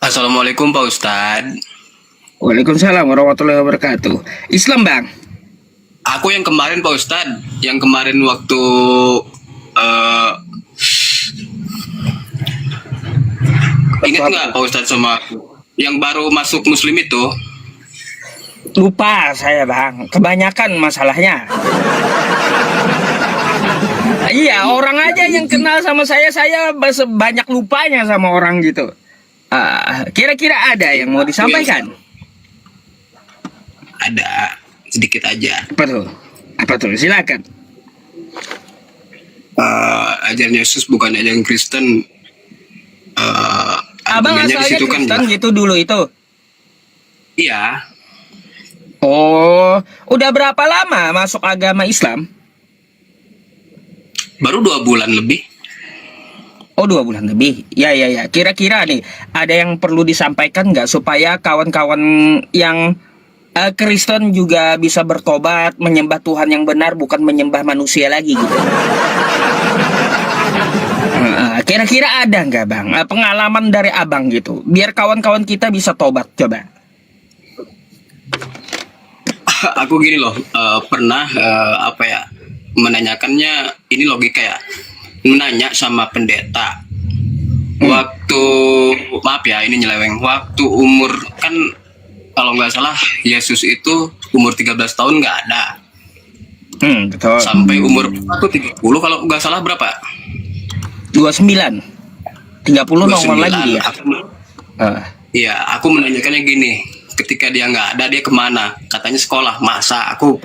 Assalamualaikum Pak Ustadz. Waalaikumsalam warahmatullahi wabarakatuh. Islam bang. Aku yang kemarin Pak Ustadz, yang kemarin waktu eh ingat nggak Pak Ustadz sama aku? Yang baru masuk Muslim itu? Lupa saya bang. Kebanyakan masalahnya. Iya, orang aja yang kenal sama saya banyak lupanya sama orang gitu. Kira-kira ada yang mau disampaikan? Ada sedikit aja. Apa tuh? Apa tuh? Silakan. Ajaran Yesus bukan ajaran Kristen. Abang Argumennya di asalnya situ kan Kristen gitu dulu itu. iya, Oh, udah berapa lama masuk agama Islam? baru 2 bulan lebih. Oh, 2 bulan lebih. Ya, ya, ya. Kira-kira nih, ada yang perlu disampaikan nggak supaya kawan-kawan yang Kristen juga bisa bertobat, menyembah Tuhan yang benar, bukan menyembah manusia lagi gitu. Kira-kira ada nggak bang pengalaman dari abang gitu, biar kawan-kawan kita bisa tobat coba. Aku gini loh, pernah apa ya, menanyakannya ini logika ya, menanya sama pendeta waktu, maaf ya ini nyeleweng, waktu umur kan kalau nggak salah Yesus itu umur 13 tahun nggak ada, Betul. sampai umur berapa tuh, 30 kalau nggak salah, berapa, 29, 30 nongol 29. lagi dia. Iya, aku menanyakannya gini, ketika dia nggak ada dia kemana? Katanya sekolah. Masa? Aku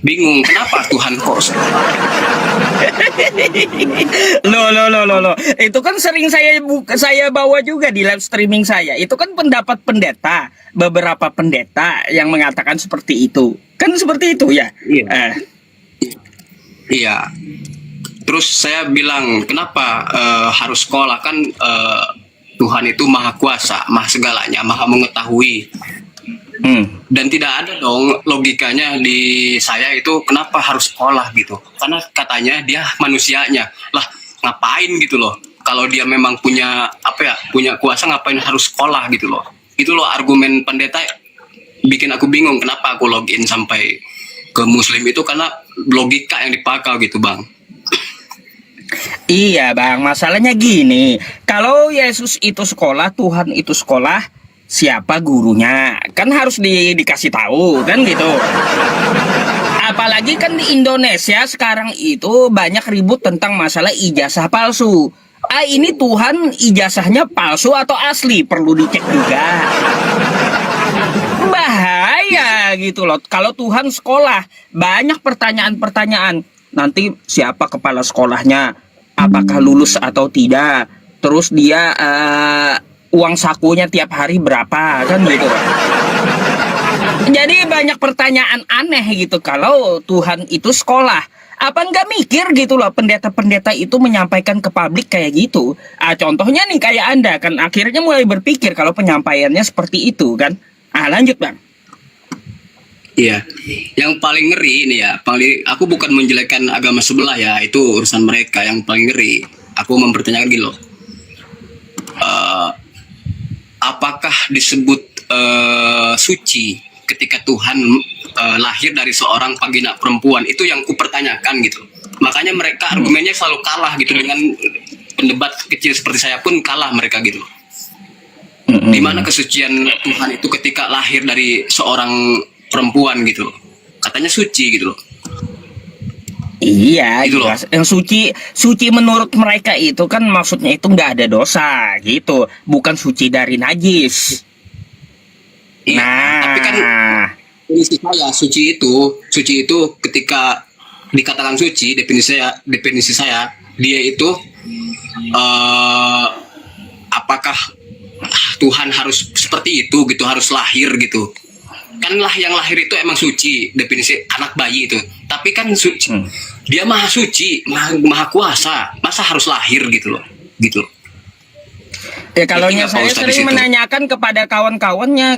bingung, kenapa Tuhan kok Loh. Itu kan sering saya bawa juga di live streaming saya. Itu kan pendapat pendeta, beberapa pendeta yang mengatakan seperti itu. Kan seperti itu ya. Iya. Iya. Terus saya bilang, kenapa harus sekolah? Kan Tuhan itu maha kuasa, maha segalanya, maha mengetahui. Dan tidak ada dong logikanya di saya itu, kenapa harus sekolah gitu. Karena katanya dia manusianya. Lah, ngapain gitu loh. Kalau dia memang punya apa ya, punya kuasa, ngapain harus sekolah gitu loh. Itu loh argumen pendeta, bikin aku bingung kenapa aku login sampai ke Muslim itu, karena logika yang dipakai gitu, Bang. Iya bang, masalahnya gini, kalau Yesus itu sekolah, Tuhan itu sekolah, siapa gurunya? Kan harus dikasih tahu, kan gitu. Apalagi kan di Indonesia sekarang itu banyak ribut tentang masalah ijazah palsu. Ini Tuhan ijazahnya palsu atau asli? Perlu dicek juga. Bahaya gitu loh. Kalau Tuhan sekolah, banyak pertanyaan-pertanyaan. Nanti siapa kepala sekolahnya, apakah lulus atau tidak, terus dia uang sakunya tiap hari berapa, kan gitu. Jadi banyak pertanyaan aneh gitu kalau Tuhan itu sekolah. Apa nggak mikir gitu loh pendeta-pendeta itu menyampaikan ke publik kayak gitu. Contohnya nih kayak Anda kan akhirnya mulai berpikir kalau penyampaiannya seperti itu kan. Lanjut bang. Iya, yang paling ngeri ini ya, aku bukan menjelekkan agama sebelah ya, itu urusan mereka. Yang paling ngeri, aku mempertanyakan gini loh, apakah disebut suci ketika Tuhan lahir dari seorang vagina perempuan? Itu yang kupertanyakan gitu. Makanya mereka argumennya selalu kalah gitu, dengan pendebat kecil seperti saya pun kalah mereka gitu. Di mana kesucian Tuhan itu ketika lahir dari seorang perempuan gitu, katanya suci gitu loh. Iya, Gitu loh. jelas. Yang suci menurut mereka itu kan maksudnya itu nggak ada dosa gitu, bukan suci dari najis. Iya, Nah, tapi kan definisi saya suci itu ketika dikatakan suci, definisi saya dia itu apakah Tuhan harus seperti itu gitu, harus lahir gitu. Kan yang lahir itu emang suci, definisi anak bayi itu. Tapi kan suci, dia maha suci, maha kuasa, masa harus lahir gitu loh, gitu. Ya kalau Ngerti nggak, Pak saya Ustadz, di sering situ? menanyakan kepada kawan-kawannya,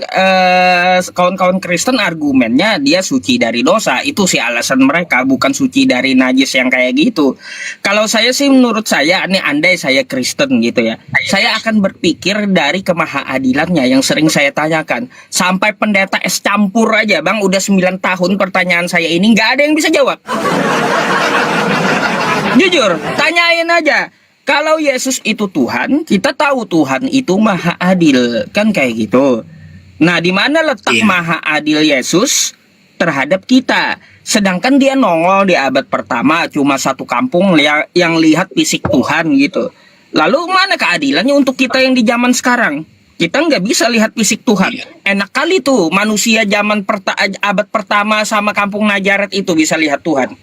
kawan-kawan Kristen, argumennya dia suci dari dosa. Itu sih alasan mereka, bukan suci dari najis yang kayak gitu. Kalau saya sih, menurut saya, ini andai saya Kristen gitu ya, saya akan berpikir dari kemahaadilannya yang sering saya tanyakan. Sampai pendeta es campur aja, Bang, udah 9 tahun pertanyaan saya ini nggak ada yang bisa jawab. Jujur, tanyain aja. Kalau Yesus itu Tuhan, kita tahu Tuhan itu maha adil, kan kayak gitu. Nah, di mana letak Iya. maha adil Yesus terhadap kita? Sedangkan dia nongol di abad pertama, cuma satu kampung yang lihat fisik Tuhan gitu. Lalu mana keadilannya untuk kita yang di zaman sekarang? Kita nggak bisa lihat fisik Tuhan. Iya. Enak kali tuh manusia zaman abad pertama sama kampung Nazaret itu bisa lihat Tuhan.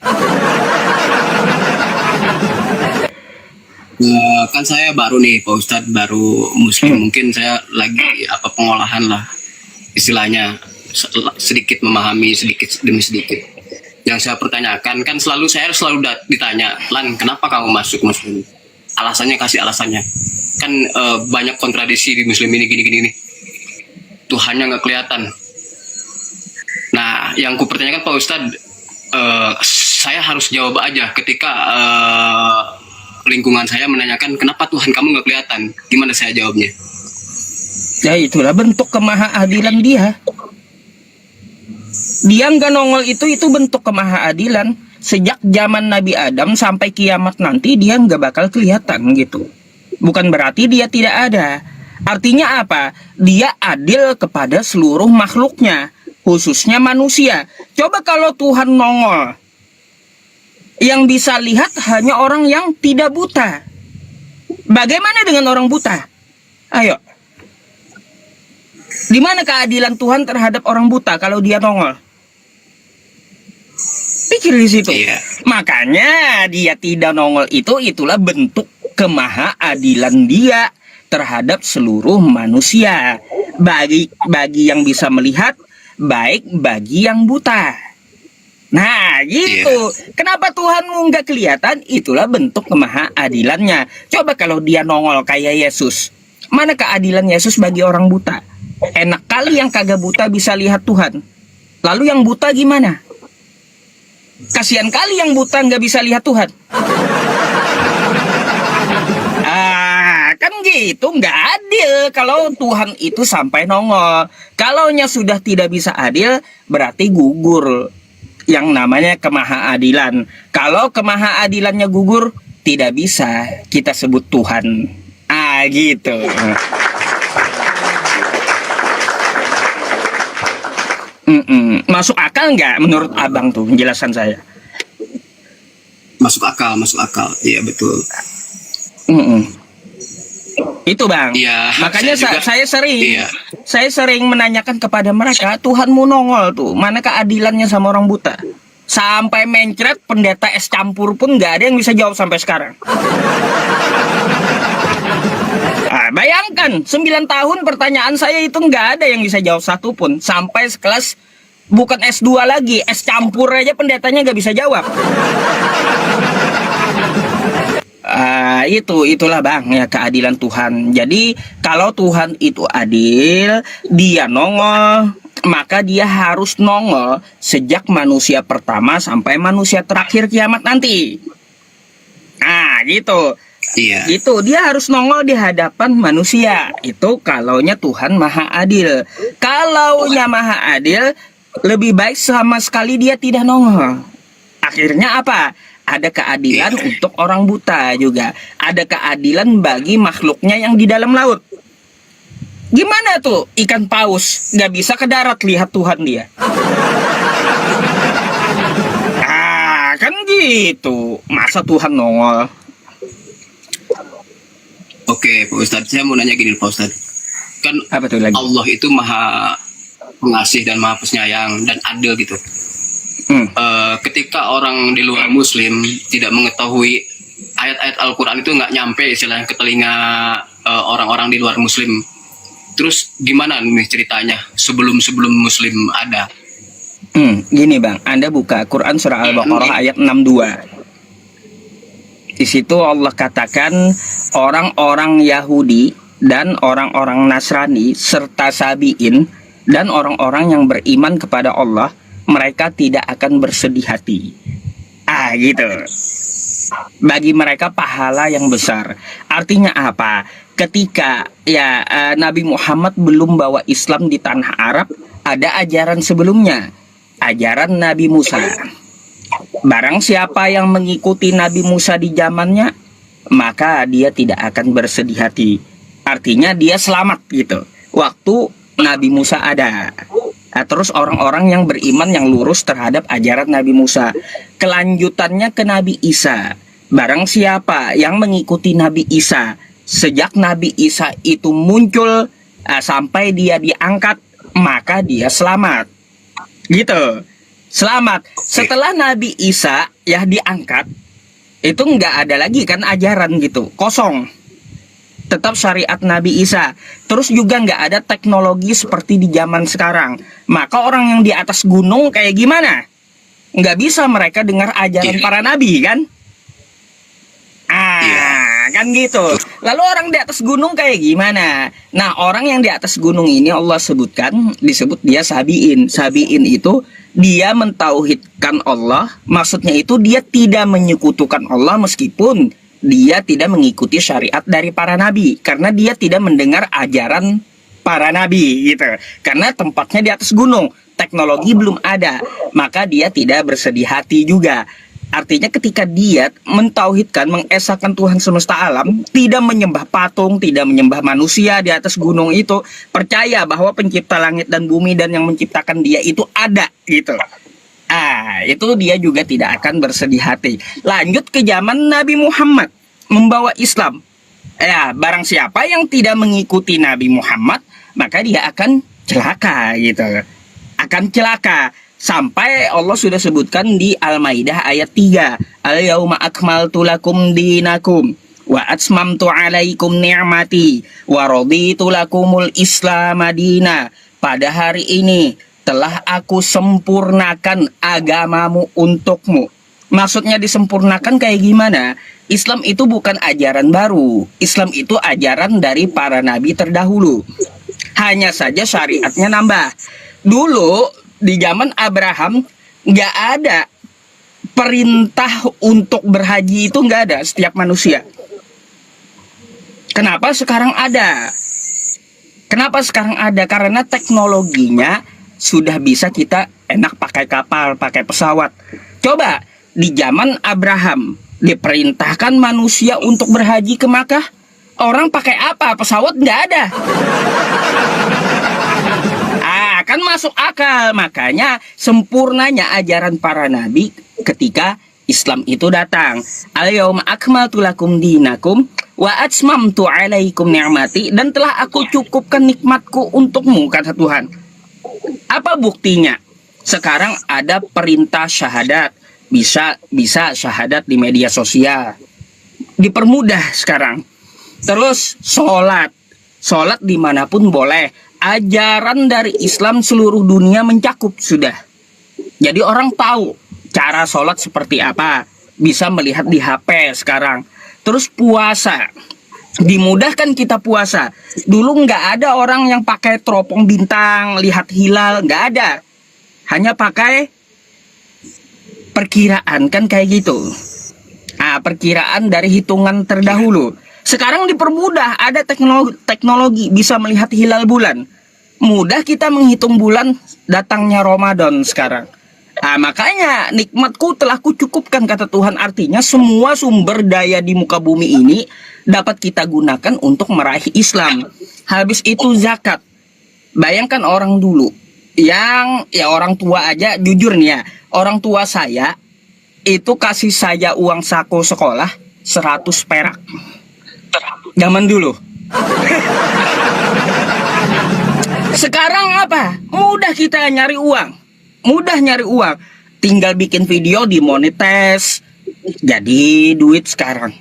Kan saya baru nih Pak Ustadz, baru Muslim, mungkin saya lagi pengolahan lah istilahnya, sedikit memahami sedikit demi sedikit. Yang saya pertanyakan kan saya selalu ditanya, Lan, kenapa kamu masuk Muslim? Alasannya, kasih alasannya. Kan banyak kontradiksi di Muslim ini, gini-gini nih. Tuhannya nggak kelihatan. Nah, yang ku pertanyakan Pak Ustadz, saya harus jawab aja ketika lingkungan saya menanyakan kenapa Tuhan kamu nggak kelihatan, gimana saya jawabnya? Ya itulah bentuk kemahaadilan dia. Dia nggak nongol itu bentuk kemahaadilan. Sejak zaman Nabi Adam sampai kiamat nanti dia nggak bakal kelihatan gitu. Bukan berarti dia tidak ada. Artinya apa? Dia adil kepada seluruh makhluknya, khususnya manusia. Coba kalau Tuhan nongol, yang bisa lihat hanya orang yang tidak buta. Bagaimana dengan orang buta? Ayo. Di mana keadilan Tuhan terhadap orang buta kalau dia nongol? Pikir di situ. Iya. Makanya dia tidak nongol itulah bentuk kemahaadilan dia terhadap seluruh manusia. Bagi yang bisa melihat, baik bagi yang buta. Nah gitu. Kenapa Tuhanmu nggak kelihatan? Itulah bentuk kemahaadilannya. Coba kalau dia nongol kayak Yesus, mana keadilan Yesus bagi orang buta? Enak kali yang kagak buta bisa lihat Tuhan. Lalu yang buta gimana? Kasihan kali yang buta nggak bisa lihat Tuhan. Kan gitu, nggak adil kalau Tuhan itu sampai nongol. Kalaunya sudah tidak bisa adil, berarti gugur yang namanya kemahaadilan. Kalau kemahaadilannya gugur, tidak bisa kita sebut Tuhan. Gitu. Masuk akal nggak menurut abang tuh penjelasan saya? Masuk akal. Iya, betul. Itu bang. Iya. Makanya Iya. saya sering menanyakan kepada mereka, Tuhanmu nongol tuh, mana keadilannya sama orang buta? Sampai mencret pendeta es campur pun nggak ada yang bisa jawab sampai sekarang. Bayangkan 9 tahun pertanyaan saya itu nggak ada yang bisa jawab satu pun. Sampai sekelas bukan S2 lagi, es campur aja pendetanya nggak bisa jawab. Itulah bang ya keadilan Tuhan. Jadi kalau Tuhan itu adil, dia nongol, maka dia harus nongol sejak manusia pertama sampai manusia terakhir kiamat nanti. Gitu. Iya. Gitu, dia harus nongol di hadapan manusia. Itu kalaunya Tuhan maha adil. Kalaunya maha adil, lebih baik sama sekali dia tidak nongol. Akhirnya apa? Ada keadilan untuk orang buta juga. Ada keadilan bagi makhluknya yang di dalam laut. Gimana tuh ikan paus nggak bisa ke darat lihat Tuhan dia? Kan gitu. Masa Tuhan nongol? Oke, Pak Ustadz, saya mau nanya gini, Pak Ustadz. Kan Apa tuh lagi? Allah itu maha pengasih dan maha penyayang dan adil gitu. Ketika orang di luar Muslim tidak mengetahui ayat-ayat Al-Quran itu nggak nyampe istilahnya ke telinga orang-orang di luar Muslim, terus gimana nih ceritanya sebelum Muslim ada? Gini bang, Anda buka Quran surah Al-Baqarah ayat 62. Di situ Allah katakan orang-orang Yahudi dan orang-orang Nasrani serta Sabi'in dan orang-orang yang beriman kepada Allah, mereka tidak akan bersedih hati. Gitu. Bagi mereka pahala yang besar. Artinya apa? Ketika Nabi Muhammad belum bawa Islam di tanah Arab, ada ajaran sebelumnya, ajaran Nabi Musa. Barang siapa yang mengikuti Nabi Musa di zamannya, maka dia tidak akan bersedih hati. Artinya dia selamat gitu. Waktu Nabi Musa ada. Terus orang-orang yang beriman yang lurus terhadap ajaran Nabi Musa. Kelanjutannya ke Nabi Isa. Barang siapa yang mengikuti Nabi Isa, sejak Nabi Isa itu muncul sampai dia diangkat, maka dia selamat. Gitu. Selamat. Setelah Nabi Isa diangkat, itu nggak ada lagi kan ajaran gitu, kosong. Tetap syariat Nabi Isa. Terus juga nggak ada teknologi seperti di zaman sekarang. Maka orang yang di atas gunung kayak gimana? Nggak bisa mereka dengar ajaran para nabi kan? Kan gitu. Lalu orang di atas gunung kayak gimana? Nah, orang yang di atas gunung ini Allah disebut dia Sabi'in. Sabi'in itu dia mentauhidkan Allah, maksudnya itu dia tidak menyekutukan Allah meskipun dia tidak mengikuti syariat dari para nabi, karena dia tidak mendengar ajaran para nabi gitu. Karena tempatnya di atas gunung, teknologi belum ada, maka dia tidak bersedih hati juga. Artinya ketika dia mentauhidkan, mengesahkan Tuhan semesta alam, tidak menyembah patung, tidak menyembah manusia di atas gunung itu, percaya bahwa pencipta langit dan bumi dan yang menciptakan dia itu ada gitu. Itu dia juga tidak akan bersedih hati. Lanjut ke zaman Nabi Muhammad membawa Islam. Barang siapa yang tidak mengikuti Nabi Muhammad, maka dia akan celaka gitu. Akan celaka. Sampai Allah sudah sebutkan di Al-Maidah ayat 3. Al-yauma akmaltu lakum dinakum wa atmamtu alaikum ni'mati wa raditu lakumul Islam madina. Pada hari ini telah aku sempurnakan agamamu untukmu. Maksudnya disempurnakan kayak gimana? Islam itu bukan ajaran baru. Islam itu ajaran dari para nabi terdahulu. Hanya saja syariatnya nambah. Dulu di zaman Abraham nggak ada perintah untuk berhaji, itu nggak ada setiap manusia. Kenapa sekarang ada? Kenapa sekarang ada? Karena teknologinya sudah bisa kita enak pakai kapal, pakai pesawat. Coba di zaman Abraham diperintahkan manusia untuk berhaji ke Makkah, orang pakai apa? Pesawat nggak ada. Kan masuk akal. Makanya sempurnanya ajaran para nabi ketika Islam itu datang. Al-yauma akmaltu lakum dinakum wa atmamtu alaikum ni'mati, dan telah aku cukupkan nikmatku untukmu, kata Tuhan. Apa buktinya? Sekarang ada perintah syahadat. Bisa syahadat di media sosial. Dipermudah sekarang. Terus sholat dimanapun boleh. Ajaran dari Islam seluruh dunia mencakup sudah. Jadi orang tahu cara sholat seperti apa. Bisa melihat di HP sekarang. Terus puasa. Dimudahkan kita puasa. Dulu nggak ada orang yang pakai teropong bintang, lihat hilal. Nggak ada. Hanya pakai perkiraan kan kayak gitu. Perkiraan dari hitungan terdahulu. Sekarang dipermudah, ada teknologi bisa melihat hilal bulan. Mudah kita menghitung bulan datangnya Ramadan sekarang. Makanya nikmatku telah kucukupkan, kata Tuhan. Artinya semua sumber daya di muka bumi ini dapat kita gunakan untuk meraih Islam. Habis itu zakat. Bayangkan orang dulu yang orang tua aja, jujur nih ya, orang tua saya itu kasih saya uang saku sekolah 100 perak. Zaman dulu. Sekarang apa? Mudah kita nyari uang. Mudah nyari uang. Tinggal bikin video dimonetize. Jadi duit sekarang.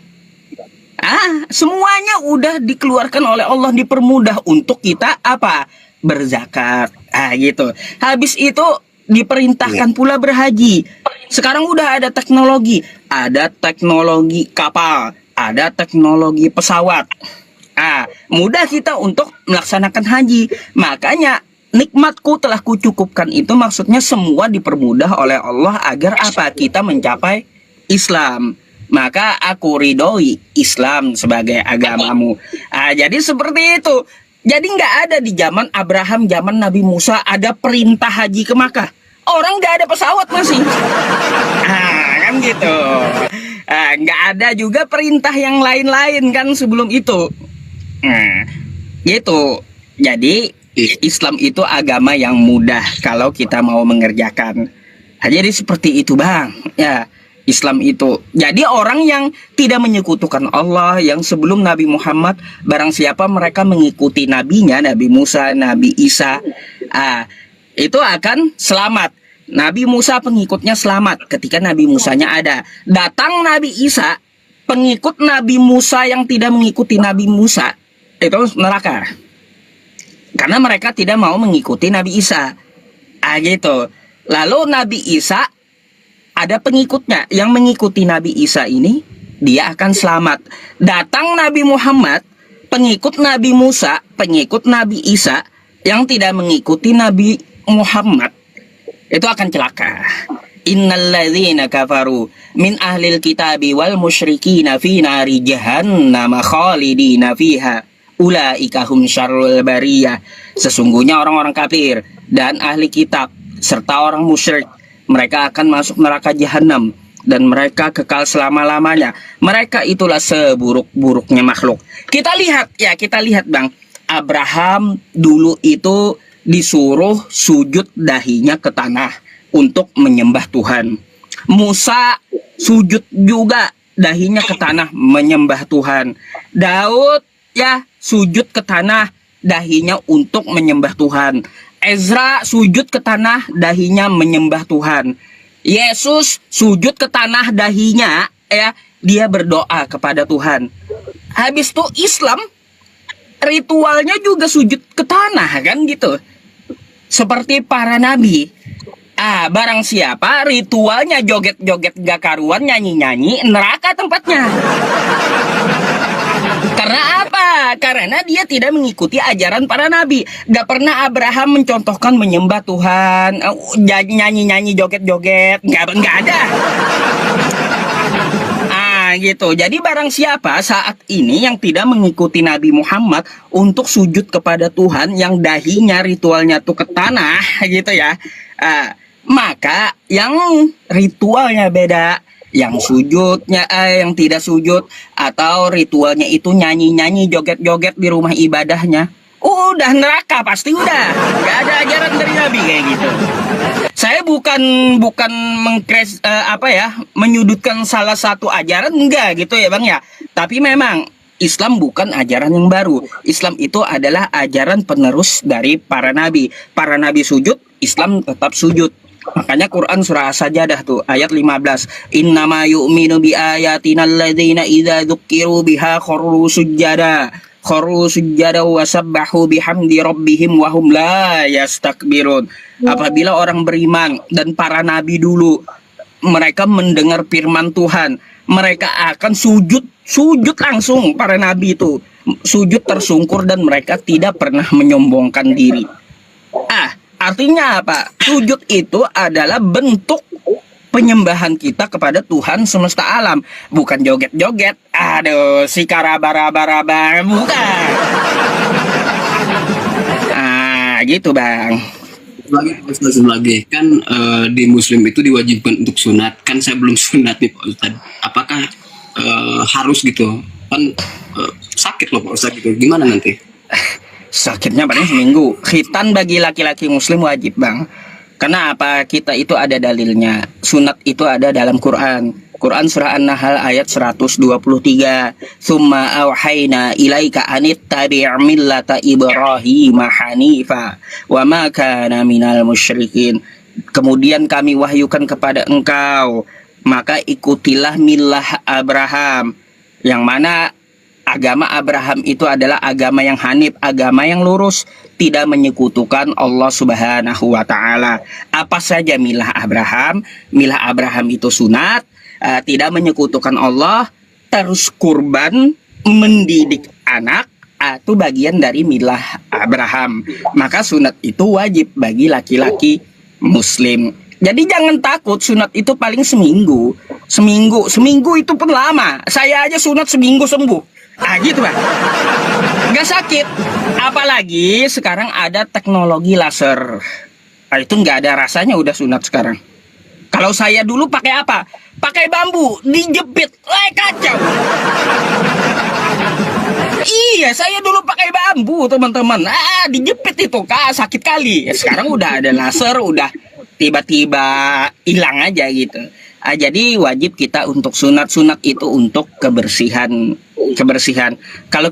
Semuanya udah dikeluarkan oleh Allah, dipermudah untuk kita apa? Berzakat. Gitu. Habis itu diperintahkan pula berhaji. Sekarang udah ada teknologi. Ada teknologi kapal. Ada teknologi pesawat. mudah kita untuk melaksanakan haji. Makanya nikmatku telah kucukupkan itu maksudnya semua dipermudah oleh Allah agar apa? Kita mencapai Islam. Maka aku ridhoi Islam sebagai agamamu. Jadi seperti itu. Jadi nggak ada di zaman Abraham, zaman Nabi Musa ada perintah haji ke Makkah. Orang nggak ada pesawat masih. Kan gitu. Nggak ada juga perintah yang lain-lain kan sebelum itu. Gitu. Jadi Islam itu agama yang mudah kalau kita mau mengerjakan. Jadi seperti itu bang. Ya. Islam itu. Jadi orang yang tidak menyekutukan Allah, yang sebelum Nabi Muhammad, barang siapa mereka mengikuti nabinya, Nabi Musa, Nabi Isa, itu akan selamat. Nabi Musa pengikutnya selamat ketika Nabi Musanya ada. Datang Nabi Isa, pengikut Nabi Musa yang tidak mengikuti Nabi Musa, itu neraka. Karena mereka tidak mau mengikuti Nabi Isa. Gitu. Lalu Nabi Isa ada pengikutnya yang mengikuti Nabi Isa ini, dia akan selamat. Datang Nabi Muhammad, pengikut Nabi Musa, pengikut Nabi Isa yang tidak mengikuti Nabi Muhammad, itu akan celaka. Innalladzina kafaru min ahlil kitabi wal musyrikina fi nari jahannam khalidina fiha ulaika hum syarrul bariyah. Sesungguhnya orang-orang kafir dan ahli kitab serta orang musyrik, mereka akan masuk neraka jahanam dan mereka kekal selama-lamanya. Mereka itulah seburuk-buruknya makhluk. Kita lihat bang, Abraham dulu itu disuruh sujud dahinya ke tanah untuk menyembah Tuhan. Musa sujud juga dahinya ke tanah menyembah Tuhan. Daud sujud ke tanah dahinya untuk menyembah Tuhan. Ezra sujud ke tanah dahinya menyembah Tuhan. Yesus sujud ke tanah dahinya dia berdoa kepada Tuhan. Habis itu Islam ritualnya juga sujud ke tanah kan gitu. Seperti para nabi. Barang siapa ritualnya joget-joget gak karuan, nyanyi-nyanyi, neraka tempatnya. Karena apa? Karena dia tidak mengikuti ajaran para nabi. Gak pernah Abraham mencontohkan menyembah Tuhan, nyanyi-nyanyi, joget-joget. Gak ada. Gitu. Jadi barang siapa saat ini yang tidak mengikuti Nabi Muhammad untuk sujud kepada Tuhan yang dahinya ritualnya tuh ke tanah gitu ya, maka yang ritualnya beda, yang sujudnya yang tidak sujud, atau ritualnya itu nyanyi-nyanyi, joget-joget di rumah ibadahnya, udah neraka pasti udah. Gak ada ajaran dari Nabi kayak gitu. Saya bukan menyudutkan salah satu ajaran, enggak gitu ya bang ya. Tapi memang Islam bukan ajaran yang baru. Islam itu adalah ajaran penerus dari para nabi. Para nabi sujud, Islam tetap sujud. Makanya Quran surah As-Sajdah tuh ayat 15. Innama yu'minu bi ayatina alladzina idza dzukiru biha kharru sujada wa sabbahu bihamdi rabbihim wa hum la yastakbirun. Apabila orang beriman dan para nabi dulu mereka mendengar firman Tuhan, mereka akan sujud langsung. Para nabi itu sujud tersungkur dan mereka tidak pernah menyombongkan diri. Artinya apa? Sujud itu adalah bentuk penyembahan kita kepada Tuhan semesta alam, bukan joget-joget. Aduh, si karabara-bara bukan. Gitu bang. Lagi kan di Muslim itu diwajibkan untuk sunat. Kan saya belum sunat nih Pak Ustadz. Apakah harus gitu? Kan sakit loh Pak Ustadz gitu. Gimana nanti? Sakitnya paling seminggu. Khitan bagi laki-laki Muslim wajib bang. Karena apa? Kita itu ada dalilnya. Sunat itu ada dalam Quran. Quran surah An-Nahl ayat 123. Tsumma auhayna ilaika anittabi' millata Ibrahim hanifa wa ma kana minal musyrikin. Kemudian kami wahyukan kepada engkau, maka ikutilah millah Abraham, yang mana agama Abraham itu adalah agama yang hanif, agama yang lurus, tidak menyekutukan Allah Subhanahu wa Ta'ala. Apa saja milah Abraham? Milah Abraham itu sunat, tidak menyekutukan Allah, terus kurban, mendidik anak, itu bagian dari milah Abraham. Maka sunat itu wajib bagi laki-laki muslim. Jadi jangan takut, sunat itu paling seminggu. Seminggu itu pun lama. Saya aja sunat seminggu sembuh. Gitu Bang. Nggak sakit. Apalagi sekarang ada teknologi laser. Itu nggak ada rasanya udah sunat sekarang. Kalau saya dulu pakai apa? Pakai bambu, dijepit. Kacau. Iya, saya dulu pakai bambu, teman-teman. Dijepit itu, sakit kali. Sekarang udah ada laser, udah tiba-tiba hilang aja gitu. Jadi wajib kita untuk sunat itu untuk kebersihan. Kalau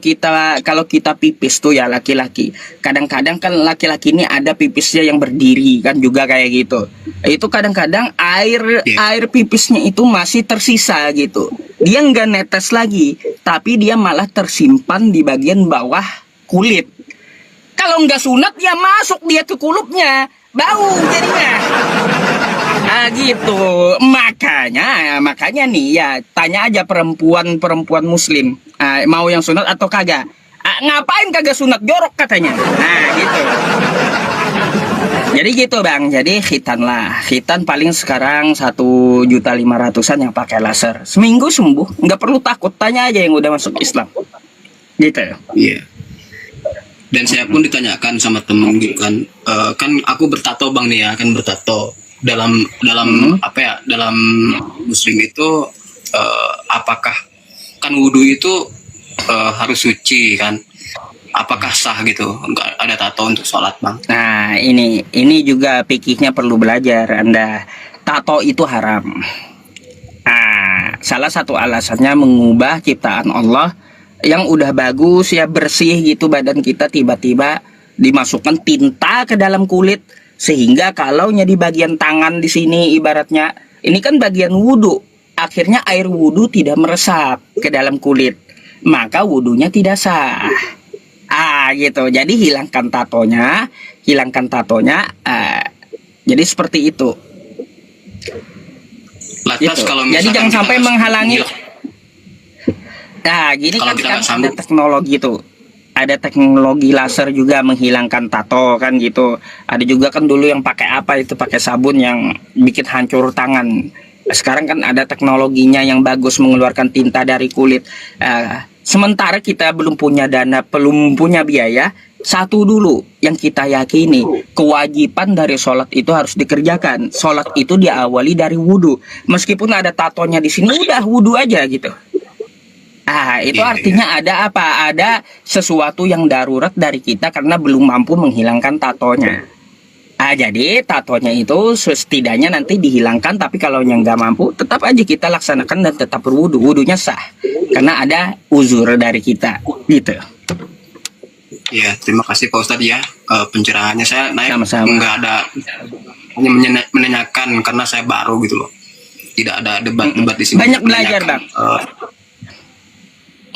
kita pipis tuh ya laki-laki, kadang-kadang kan laki-laki ini ada pipisnya yang berdiri kan juga kayak gitu. Itu kadang-kadang air pipisnya itu masih tersisa gitu. Dia nggak netes lagi, tapi dia malah tersimpan di bagian bawah kulit. Kalau nggak sunat ya masuk dia ke kulupnya, bau jadinya. Gitu. Makanya nih ya, tanya aja perempuan muslim, mau yang sunat atau kagak. Ngapain kagak sunat, jorok katanya. Gitu. Jadi gitu Bang. Jadi khitan paling sekarang 1.500.000 yang pakai laser. Seminggu sembuh, nggak perlu takut. Tanya aja yang udah masuk Islam. Gitu. Iya. Dan saya pun ditanyakan sama temen gitu kan, kan aku bertato Bang nih ya, kan bertato dalam dalam muslim itu apakah kan wudhu itu harus suci kan, apakah sah gitu nggak ada tato untuk sholat Bang? Nah ini juga fikihnya perlu belajar Anda. Tato itu haram. Salah satu alasannya mengubah ciptaan Allah yang udah bagus ya, bersih gitu badan kita, tiba-tiba dimasukkan tinta ke dalam kulit, sehingga kalaunya di bagian tangan di sini ibaratnya ini kan bagian wudhu, akhirnya air wudhu tidak meresap ke dalam kulit, maka wudhunya tidak sah. Gitu. Jadi hilangkan tatonya. Jadi seperti itu. Lantas Gitu. kalau Jadi misalkan jangan sampai menghalangi. Gini kalau kan kita ada teknologi tuh. Ada teknologi laser juga menghilangkan tato kan gitu. Ada juga kan dulu yang pakai apa itu, pakai sabun yang bikin hancur tangan. Sekarang kan ada teknologinya yang bagus mengeluarkan tinta dari kulit. Sementara kita belum punya dana, belum punya biaya. Satu dulu yang kita yakini, kewajiban dari sholat itu harus dikerjakan. Sholat itu diawali dari wudhu. Meskipun ada tatonya di sini, udah wudhu aja gitu. Itu artinya ada apa? Ada sesuatu yang darurat dari kita karena belum mampu menghilangkan tatonya. Jadi tatonya itu setidaknya nanti dihilangkan, tapi kalau yang nggak mampu, tetap aja kita laksanakan dan tetap berwudu. Wudunya sah karena ada uzur dari kita, gitu. Ya, terima kasih Pak Ustadz ya pencerahannya. Saya naik Sama-sama. nggak ada, hanya menanyakan karena saya baru gitu loh. Tidak ada debat-debat di sini. Banyak belajar Bang.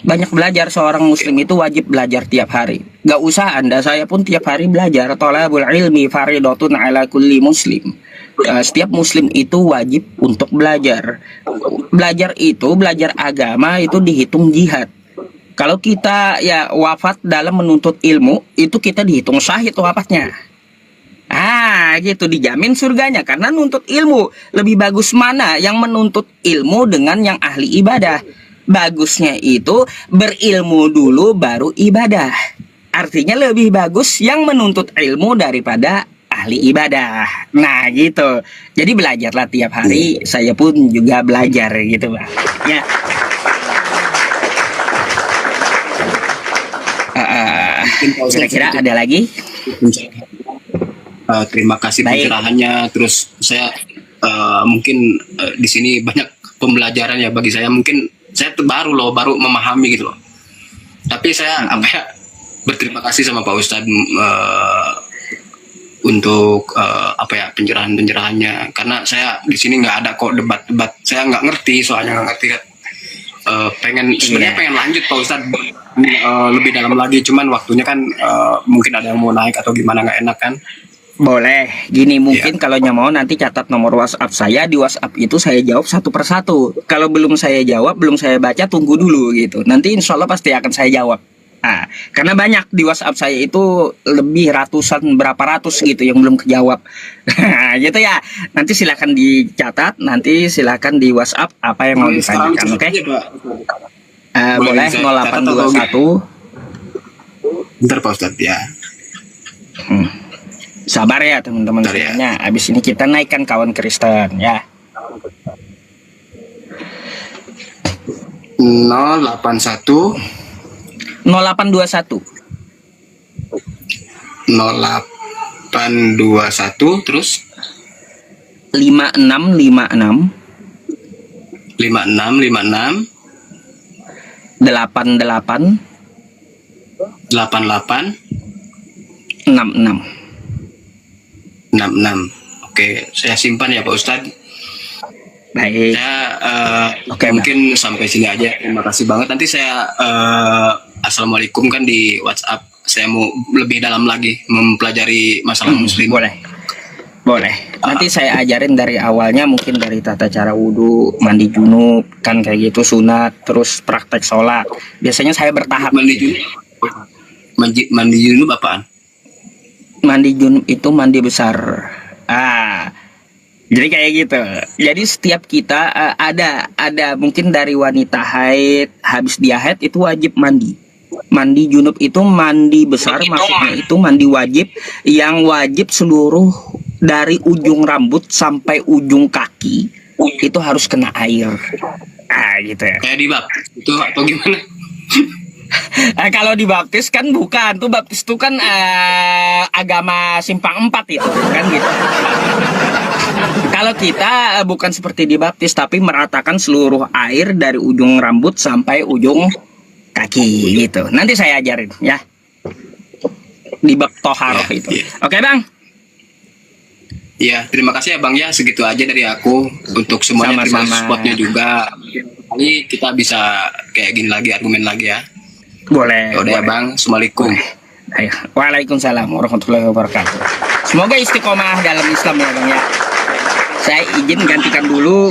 Banyak belajar, seorang muslim itu wajib belajar tiap hari. Gak usah Anda, saya pun tiap hari belajar. Thalabul ilmi faridatun ala kulli muslim. Setiap muslim itu wajib untuk belajar. Belajar agama itu dihitung jihad. Kalau kita ya wafat dalam menuntut ilmu, itu kita dihitung syahid wafatnya. Gitu, dijamin surganya karena nuntut ilmu. Lebih bagus mana yang menuntut ilmu dengan yang ahli ibadah? Bagusnya itu berilmu dulu baru ibadah. Artinya lebih bagus yang menuntut ilmu daripada ahli ibadah. Nah gitu. Jadi belajarlah tiap hari. Saya pun juga belajar gitu Bang. Ya. Kira-kira ada lagi? Terima kasih pencerahannya. Terus saya mungkin di sini banyak pembelajaran ya bagi saya. Mungkin saya tuh baru memahami gitu loh. Tapi saya berterima kasih sama Pak Ustadz untuk pencerahannya. Karena saya di sini nggak ada kok debat-debat. Saya nggak ngerti, soalnya nggak ngerti kan. Sebenarnya pengen lanjut Pak Ustadz lebih dalam lagi. Cuman waktunya kan mungkin ada yang mau naik atau gimana, nggak enak kan. Boleh, gini mungkin kalau mau nanti catat nomor WhatsApp saya. Di WhatsApp itu saya jawab satu persatu. Kalau belum saya jawab, belum saya baca, tunggu dulu gitu. Nanti insya Allah pasti akan saya jawab. Ah, karena banyak di WhatsApp saya itu lebih ratusan, berapa ratus gitu yang belum kejawab. Gitu ya. Nanti silakan dicatat, nanti silakan di WhatsApp apa yang mau Sekarang ditanyakan, oke? catat aja, Pak. Boleh saya catat atau 0821. Bentar Pak Ustadz ya. Sabar ya teman-teman Bentar ya. semuanya. Habis ini kita naikkan kawan Kristen ya. 081 0821 0821 terus 5656 5656 88 88 66. 66. Oke, saya simpan ya Pak Ustadz. Baik. Saya Oke, mungkin sampai sini aja. Terima kasih banget. Nanti saya assalamualaikum kan di WhatsApp. Saya mau lebih dalam lagi mempelajari masalah muslim. Boleh. Boleh. Nanti saya ajarin dari awalnya, mungkin dari tata cara wudhu, mandi junub, kan kayak gitu, sunat, terus praktek sholat. Biasanya saya bertahap. Mandi junub. Mandi junub apaan? Mandi junub itu mandi besar. Jadi kayak gitu. Jadi setiap kita ada mungkin dari wanita haid, habis dia haid itu wajib mandi. Mandi junub itu mandi besar, maksudnya itu mandi wajib, yang wajib seluruh dari ujung rambut sampai ujung kaki itu harus kena air. Gitu ya. Kayak di bab itu atau gimana? Kalau dibaptis kan bukan, tuh baptis itu kan agama simpang 4 itu kan gitu. Kalau kita bukan seperti dibaptis, tapi meratakan seluruh air dari ujung rambut sampai ujung kaki gitu. Nanti saya ajarin ya di bab toharoh Ya, itu. ya. Oke Bang. Ya, terima kasih ya Bang ya. Segitu aja dari aku untuk semuanya. Terima kasih Sama-sama. supportnya juga. Ini kita bisa kayak gini lagi, argumen lagi ya. Boleh. Ya udah ya boleh. Bang. Assalamualaikum. Ayo. Waalaikumsalam warahmatullahi wabarakatuh. Semoga istiqomah dalam Islam ya Bang ya. Saya izin gantikan dulu